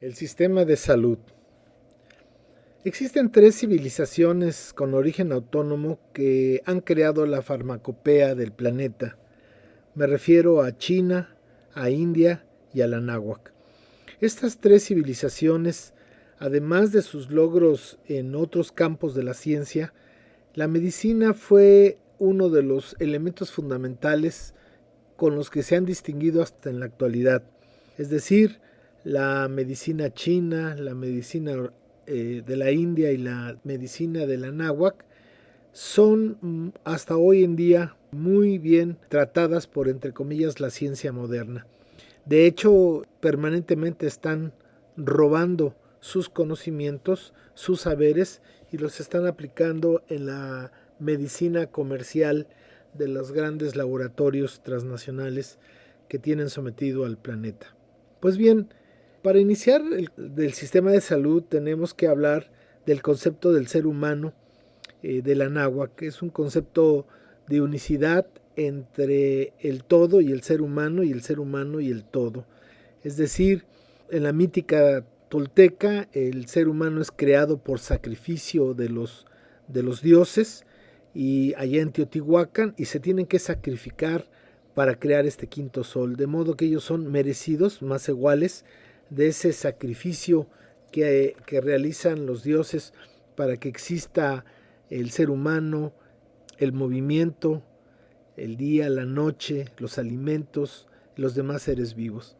El sistema de salud. Existen tres civilizaciones con origen autónomo que han creado la farmacopea del planeta. Me refiero a China, a India y a la náhuatl. Estas tres civilizaciones, además de sus logros en otros campos de la ciencia, la medicina fue uno de los elementos fundamentales con los que se han distinguido hasta en la actualidad. Es decir, la medicina china, la medicina de la India y la medicina de la náhuatl son hasta hoy en día muy bien tratadas por, entre comillas, la ciencia moderna. De hecho, permanentemente están robando sus conocimientos, sus saberes y los están aplicando en la medicina comercial de los grandes laboratorios transnacionales que tienen sometido al planeta. Pues bien, para iniciar del sistema de salud tenemos que hablar del concepto del ser humano de la náhuatl, que es un concepto de unicidad entre el todo y el ser humano y el ser humano y el todo. Es decir, en la mítica tolteca el ser humano es creado por sacrificio de los dioses y allá en Teotihuacán y se tienen que sacrificar para crear este quinto sol, de modo que ellos son merecidos, más iguales, de ese sacrificio que realizan los dioses para que exista el ser humano, el movimiento, el día, la noche, los alimentos, los demás seres vivos.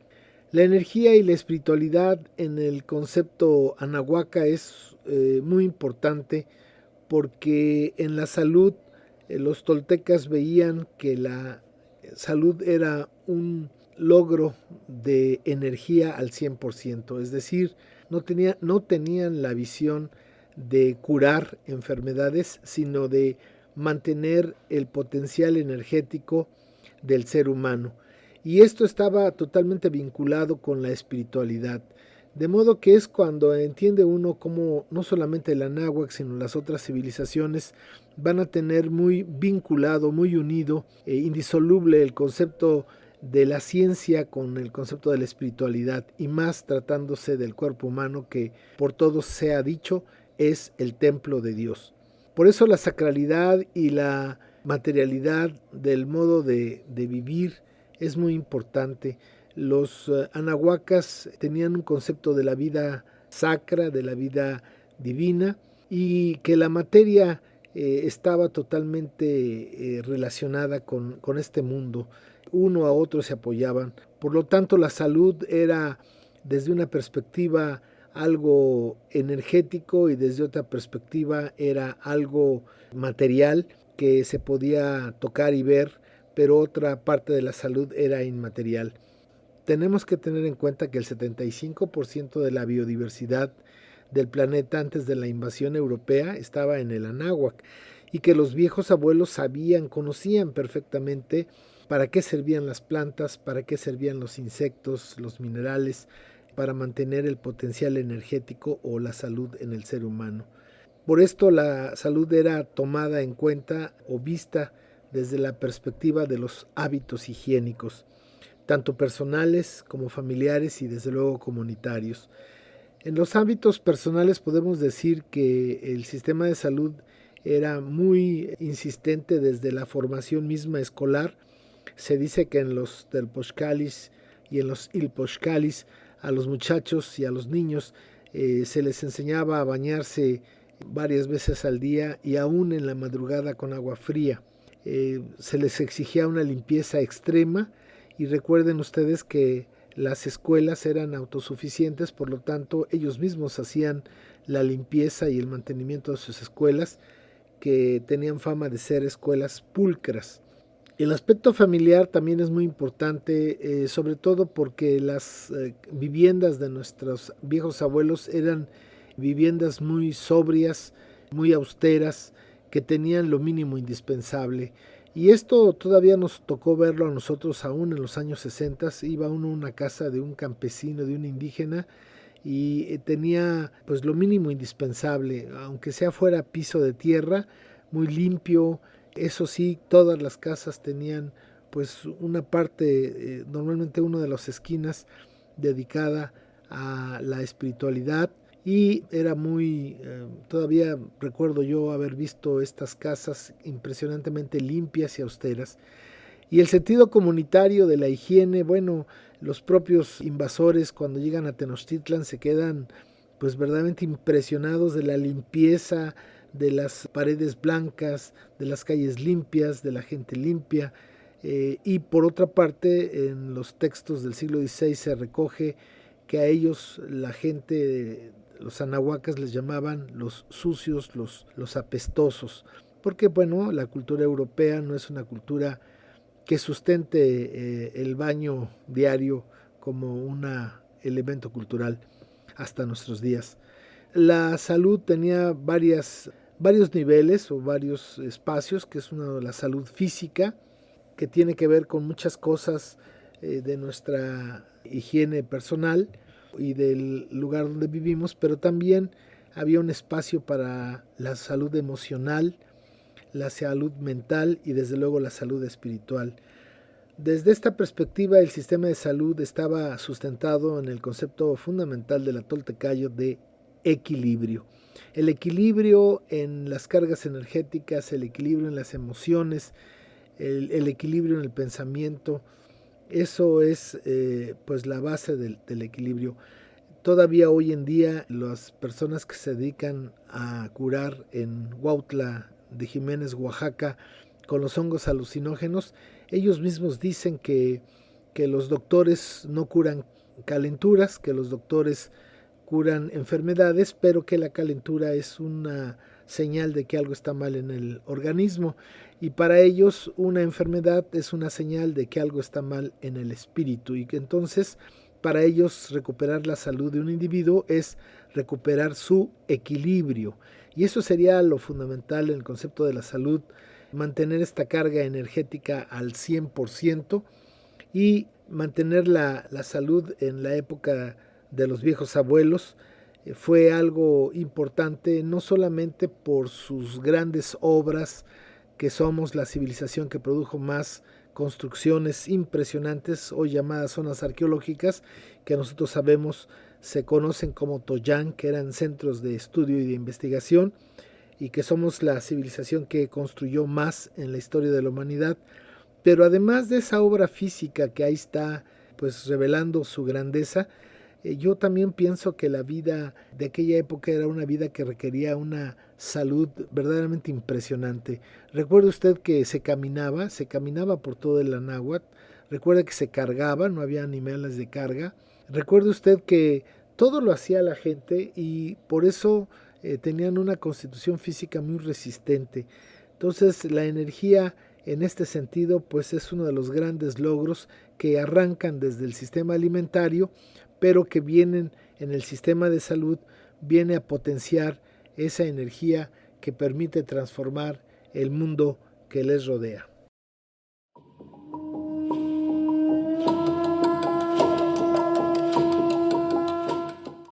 La energía y la espiritualidad en el concepto anahuaca es muy importante porque en la salud los toltecas veían que la salud era un logro de energía al 100%, es decir, no tenían la visión de curar enfermedades, sino de mantener el potencial energético del ser humano. Y esto estaba totalmente vinculado con la espiritualidad. De modo que es cuando entiende uno cómo no solamente la náhuatl, sino las otras civilizaciones van a tener muy vinculado, muy unido e indisoluble el concepto de la ciencia con el concepto de la espiritualidad, y más tratándose del cuerpo humano que por todos se ha dicho es el templo de Dios. Por eso la sacralidad y la materialidad del modo de vivir es muy importante. Los anahuacas tenían un concepto de la vida sacra, de la vida divina, y que la materia estaba totalmente relacionada con este mundo. Uno a otro se apoyaban. Por lo tanto, la salud era desde una perspectiva algo energético y desde otra perspectiva era algo material que se podía tocar y ver, pero otra parte de la salud era inmaterial. Tenemos que tener en cuenta que el 75% de la biodiversidad del planeta antes de la invasión europea estaba en el Anáhuac y que los viejos abuelos sabían, conocían perfectamente para qué servían las plantas, para qué servían los insectos, los minerales, para mantener el potencial energético o la salud en el ser humano. Por esto la salud era tomada en cuenta o vista desde la perspectiva de los hábitos higiénicos, tanto personales como familiares y desde luego comunitarios. En los ámbitos personales podemos decir que el sistema de salud era muy insistente desde la formación misma escolar. Se dice que en los telpochcalis y en los ilpochcalis a los muchachos y a los niños se les enseñaba a bañarse varias veces al día y aún en la madrugada con agua fría. Se les exigía una limpieza extrema y recuerden ustedes que las escuelas eran autosuficientes, por lo tanto ellos mismos hacían la limpieza y el mantenimiento de sus escuelas, que tenían fama de ser escuelas pulcras. El aspecto familiar también es muy importante, sobre todo porque las viviendas de nuestros viejos abuelos eran viviendas muy sobrias, muy austeras, que tenían lo mínimo indispensable. Y esto todavía nos tocó verlo a nosotros aún en los años 60. Iba uno a una casa de un campesino, de un indígena, y tenía pues lo mínimo indispensable, aunque sea fuera piso de tierra, muy limpio. Eso sí, todas las casas tenían pues una parte, normalmente una de las esquinas dedicada a la espiritualidad y era todavía recuerdo yo haber visto estas casas impresionantemente limpias y austeras. Y el sentido comunitario de la higiene, bueno, los propios invasores cuando llegan a Tenochtitlan se quedan pues verdaderamente impresionados de la limpieza, de las paredes blancas, de las calles limpias, de la gente limpia. Y por otra parte, en los textos del siglo XVI se recoge que a ellos la gente, los anahuacas les llamaban los sucios, los apestosos, porque bueno, la cultura europea no es una cultura que sustente el baño diario como un elemento cultural hasta nuestros días. La salud tenía varios niveles o varios espacios, que es una de la salud física, que tiene que ver con muchas cosas de nuestra higiene personal y del lugar donde vivimos, pero también había un espacio para la salud emocional, la salud mental y desde luego la salud espiritual. Desde esta perspectiva, el sistema de salud estaba sustentado en el concepto fundamental de la Toltecayo de equilibrio. El equilibrio en las cargas energéticas, el equilibrio en las emociones, el equilibrio en el pensamiento, eso es pues la base del equilibrio. Todavía hoy en día las personas que se dedican a curar en Huautla de Jiménez, Oaxaca, con los hongos alucinógenos, ellos mismos dicen que los doctores no curan calenturas, que los doctores curan enfermedades, pero que la calentura es una señal de que algo está mal en el organismo, y para ellos una enfermedad es una señal de que algo está mal en el espíritu, y que entonces para ellos recuperar la salud de un individuo es recuperar su equilibrio, y eso sería lo fundamental en el concepto de la salud, mantener esta carga energética al 100% y mantener la salud en la época de los viejos abuelos. Fue algo importante no solamente por sus grandes obras, que somos la civilización que produjo más construcciones impresionantes, hoy llamadas zonas arqueológicas, que nosotros sabemos se conocen como Toyán, que eran centros de estudio y de investigación, y que somos la civilización que construyó más en la historia de la humanidad. Pero además de esa obra física que ahí está pues revelando su grandeza, yo también pienso que la vida de aquella época era una vida que requería una salud verdaderamente impresionante. Recuerde usted que se caminaba por todo el Anáhuac, recuerde que se cargaba, no había animales de carga, recuerde usted que todo lo hacía la gente y por eso tenían una constitución física muy resistente. Entonces la energía en este sentido pues es uno de los grandes logros que arrancan desde el sistema alimentario, pero que vienen en el sistema de salud, viene a potenciar esa energía que permite transformar el mundo que les rodea.